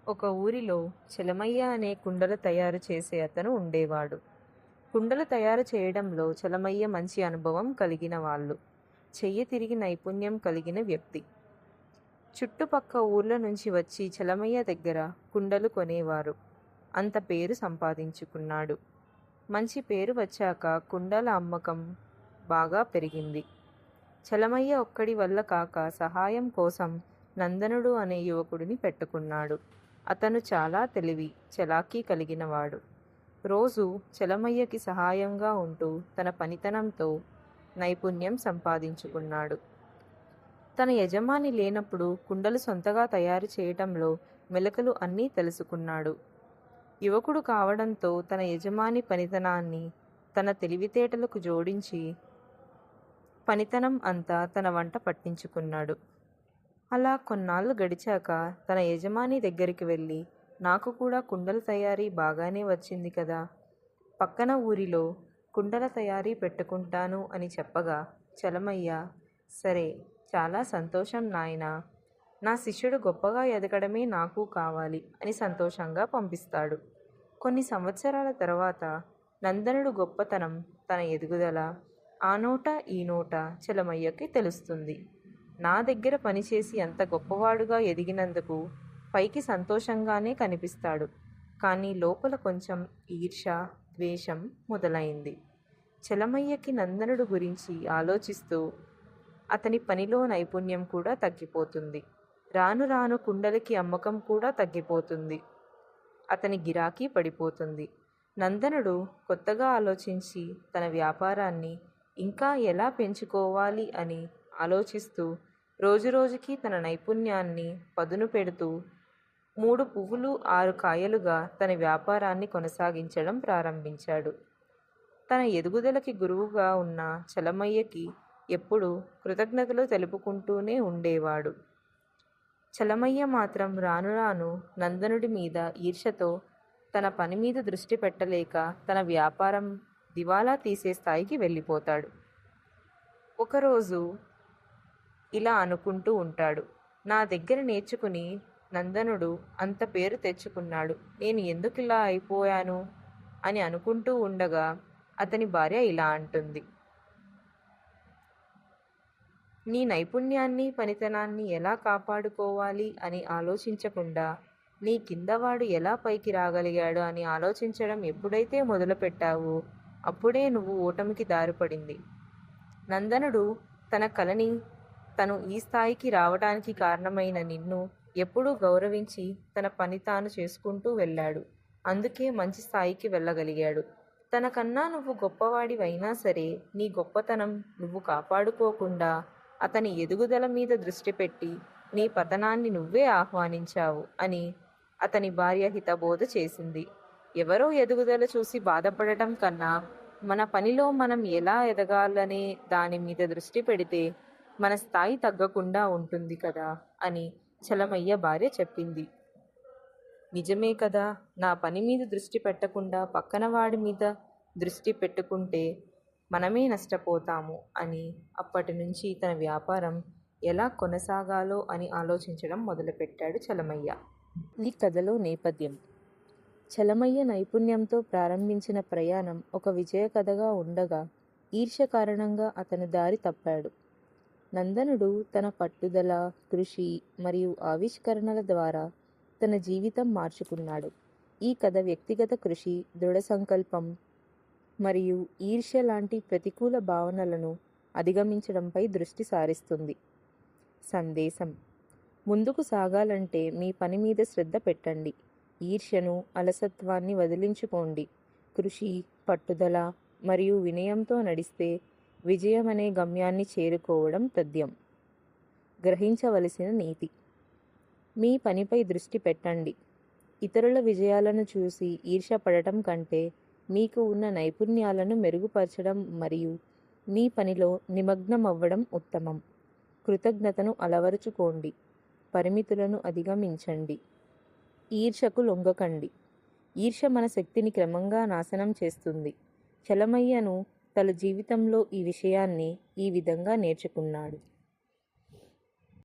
ఒక ఊరిలో చలమయ్య అనే కుండలు తయారు చేసే అతను ఉండేవాడు. కుండలు తయారు చేయడంలో చలమయ్య మంచి అనుభవం కలిగిన వాళ్ళు, చెయ్యి తిరిగి నైపుణ్యం కలిగిన వ్యక్తి. చుట్టుపక్క ఊర్ల నుంచి వచ్చి చలమయ్య దగ్గర కుండలు కొనేవారు. అంత పేరు సంపాదించుకున్నాడు. మంచి పేరు వచ్చాక కుండల అమ్మకం బాగా పెరిగింది. చలమయ్య ఒక్కడి వల్ల కాక సహాయం కోసం నందనుడు అనే యువకుడిని పెట్టుకున్నాడు. అతను చాలా తెలివి, చలాకీ కలిగినవాడు. రోజు చలమయ్యకి సహాయంగా ఉంటూ తన పనితనంతో నైపుణ్యం సంపాదించుకున్నాడు. తన యజమాని లేనప్పుడు కుండలు సొంతగా తయారు చేయటంలో మెలకువలు అన్నీ తెలుసుకున్నాడు. యువకుడు కావడంతో తన యజమాని పనితనాన్ని తన తెలివితేటలకు జోడించి పనితనం అంతా తన వంట పట్టించుకున్నాడు. అలా కొన్నాళ్ళు గడిచాక తన యజమాని దగ్గరికి వెళ్ళి, నాకు కూడా కుండల తయారీ బాగానే వచ్చింది కదా, పక్కన ఊరిలో కుండల తయారీ పెట్టుకుంటాను అని చెప్పగా చలమయ్య, సరే, చాలా సంతోషం నాయనా, నా శిష్యుడు గొప్పగా ఎదగడమే నాకు కావాలి అని సంతోషంగా పంపిస్తాడు. కొన్ని సంవత్సరాల తర్వాత నందనుడు గొప్పతనం, తన ఎదుగుదల ఆ నోట ఈ నోట చలమయ్యకి తెలుస్తుంది. నా దగ్గర పనిచేసి అంత గొప్పవాడుగా ఎదిగినందుకు పైకి సంతోషంగానే కనిపిస్తాడు, కానీ లోపల కొంచెం ఈర్ష్య, ద్వేషం మొదలైంది. చలమయ్యకి నందనుడు గురించి ఆలోచిస్తూ అతని పనిలో నైపుణ్యం కూడా తగ్గిపోతుంది. రాను రాను కుండలకి అమ్మకం కూడా తగ్గిపోతుంది. అతని గిరాకీ పడిపోతుంది. నందనుడు కొత్తగా ఆలోచించి తన వ్యాపారాన్ని ఇంకా ఎలా పెంచుకోవాలి అని ఆలోచిస్తూ రోజురోజుకి తన నైపుణ్యాన్ని పదును పెడుతూ 3 పువ్వులు 6 కాయలుగా తన వ్యాపారాన్ని కొనసాగించడం ప్రారంభించాడు. తన ఎదుగుదలకి గురువుగా ఉన్న చలమయ్యకి ఎప్పుడూ కృతజ్ఞతలు తెలుపుకుంటూనే ఉండేవాడు. చలమయ్య మాత్రం రాను రాను నందనుడి మీద ఈర్ష్యతో తన పని మీద దృష్టి పెట్టలేక తన వ్యాపారం దివాలా తీసే స్థాయికి వెళ్ళిపోతాడు. ఒకరోజు ఇలా అనుకుంటూ ఉంటాడు, నా దగ్గర నేర్చుకుని నందనుడు అంత పేరు తెచ్చుకున్నాడు, నేను ఎందుకు ఇలా అయిపోయాను అని అనుకుంటూ ఉండగా అతని భార్య ఇలా అంటుంది, నీ నైపుణ్యాన్ని పనితనాన్ని ఎలా కాపాడుకోవాలి అని ఆలోచించకుండా నీ కిందవాడు ఎలా పైకి రాగలిగాడు అని ఆలోచించడం ఎప్పుడైతే మొదలుపెట్టావో అప్పుడే నువ్వు ఓటమికి దారిపడింది. నందనుడు తన కలని తను ఈ స్థాయికి రావడానికి కారణమైన నిన్ను ఎప్పుడూ గౌరవించి తన పని తాను చేసుకుంటూ వెళ్ళాడు. అందుకే మంచి స్థాయికి వెళ్ళగలిగాడు. తనకన్నా నువ్వు గొప్పవాడివైనా సరే నీ గొప్పతనం నువ్వు కాపాడుకోకుండా అతని ఎదుగుదల మీద దృష్టి పెట్టి నీ పతనాన్ని నువ్వే ఆహ్వానించావు అని అతని భార్య హితబోధ చేసింది. ఎవరో ఎదుగుదల చూసి బాధపడటం కన్నా మన పనిలో మనం ఎలా ఎదగాలనే దాని మీద దృష్టి పెడితే మన స్థాయి తగ్గకుండా ఉంటుంది కదా అని చలమయ్య భార్య చెప్పింది. నిజమే కదా, నా పని మీద దృష్టి పెట్టకుండా పక్కన వాడి మీద దృష్టి పెట్టుకుంటే మనమే నష్టపోతాము అని అప్పటి నుంచి తన వ్యాపారం ఎలా కొనసాగాలో అని ఆలోచించడం మొదలుపెట్టాడు చలమయ్య. ఈ కథలో నేపథ్యం, చలమయ్య నైపుణ్యంతో ప్రారంభించిన ప్రయాణం ఒక విజయ కథగా ఉండగా ఈర్ష్య కారణంగా అతను దారి తప్పాడు. నందనుడు తన పట్టుదల, కృషి మరియు ఆవిష్కరణల ద్వారా తన జీవితం మార్చుకున్నాడు. ఈ కథ వ్యక్తిగత కృషి, దృఢ సంకల్పం మరియు ఈర్ష్య లాంటి ప్రతికూల భావనలను అధిగమించడంపై దృష్టి సారిస్తుంది. సందేశం, ముందుకు సాగాలంటే మీ పని మీద శ్రద్ధ పెట్టండి. ఈర్ష్యను, అలసత్వాన్ని వదిలించుకోండి. కృషి, పట్టుదల మరియు వినయంతో నడిస్తే విజయం అనే గమ్యాన్ని చేరుకోవడం తథ్యం. గ్రహించవలసిన నీతి, మీ పనిపై దృష్టి పెట్టండి. ఇతరుల విజయాలను చూసి ఈర్ష్య పడటం కంటే మీకు ఉన్న నైపుణ్యాలను మెరుగుపరచడం మరియు మీ పనిలో నిమగ్నమవ్వడం ఉత్తమం. కృతజ్ఞతను అలవరుచుకోండి. పరిమితులను అధిగమించండి. ఈర్ష్యకు లొంగకండి. ఈర్ష్య మన శక్తిని క్రమంగా నాశనం చేస్తుంది. చలమయ్యను తన జీవితంలో ఈ విషయాన్ని ఈ విధంగా నేర్చుకున్నాడు.